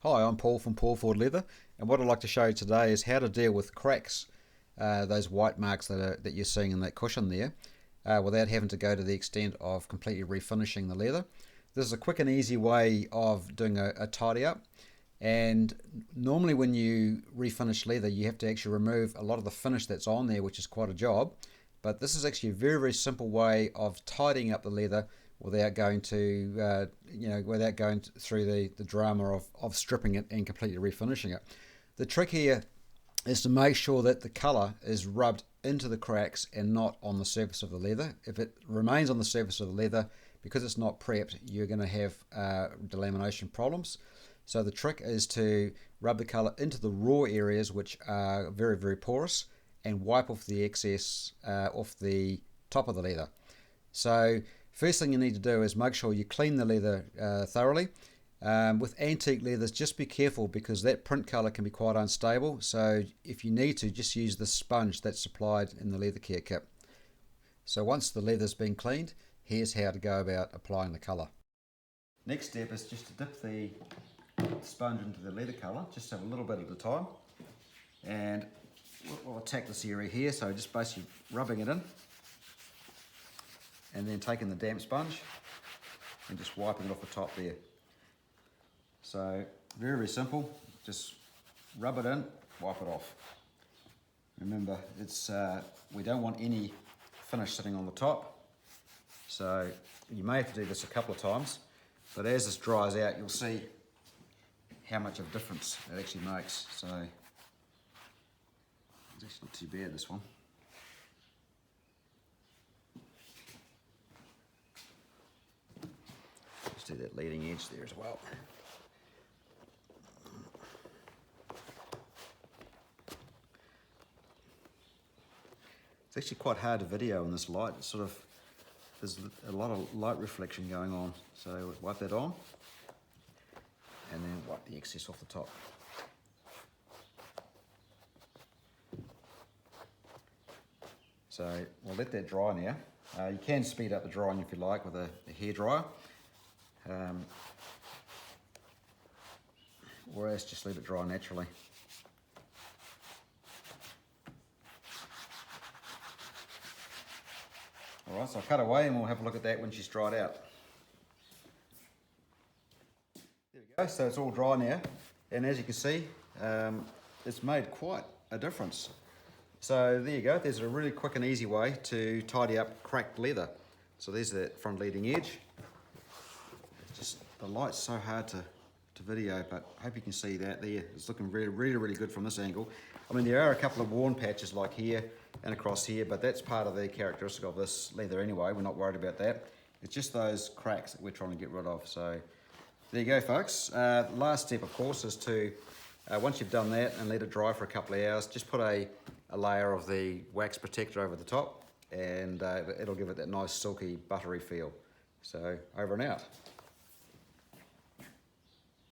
Hi, I'm Paul from Paul Ford Leather, and what I'd like to show you today is how to deal with cracks, those white marks that you're seeing in that cushion there, without having to go to the extent of completely refinishing the leather. This is a quick and easy way of doing a tidy up, and normally when you refinish leather you have to actually remove a lot of the finish that's on there, which is quite a job, but this is actually a very simple way of tidying up the leather without going to without going through the drama of stripping it and completely refinishing it. The trick here is to make sure that the colour is rubbed into the cracks and not on the surface of the leather. If it remains on the surface of the leather, because it's not prepped, you're going to have delamination problems. So the trick is to rub the colour into the raw areas, which are very porous, and wipe off the excess off the top of the leather. So first thing you need to do is make sure you clean the leather thoroughly. With antique leathers, just be careful because that print colour can be quite unstable. So if you need to, just use the sponge that's supplied in the leather care kit. So once the leather's been cleaned, here's how to go about applying the colour. Next step is just to dip the sponge into the leather colour, just have a little bit at a time. And we'll attack this area here, so just basically rubbing it in. And then taking the damp sponge and just wiping it off the top there. So very simple, just rub it in, wipe it off. Remember, it's we don't want any finish sitting on the top, so you may have to do this a couple of times, but as this dries out you'll see how much of a difference it actually makes. So it's actually not too bad, this one. Do that leading edge there as well. It's actually quite hard to video in this light. It's there's a lot of light reflection going on. So wipe that on and then wipe the excess off the top. So we'll let that dry now. You can speed up the drying if you like with a hairdryer. Or else just let it dry naturally. Alright, so I'll cut away and we'll have a look at that when she's dried out. There we go, so it's all dry now, and as you can see, it's made quite a difference. So there you go, there's a really quick and easy way to tidy up cracked leather. So there's that front leading edge. Just the light's so hard to video, but I hope you can see that there. It's looking really good from this angle. I mean, there are a couple of worn patches like here and across here, but that's part of the characteristic of this leather anyway. We're not worried about that. It's just those cracks that we're trying to get rid of. So there you go, folks. Last step, of course, is to, once you've done that and let it dry for a couple of hours, just put a layer of the wax protector over the top, and it'll give it that nice silky buttery feel. So over and out.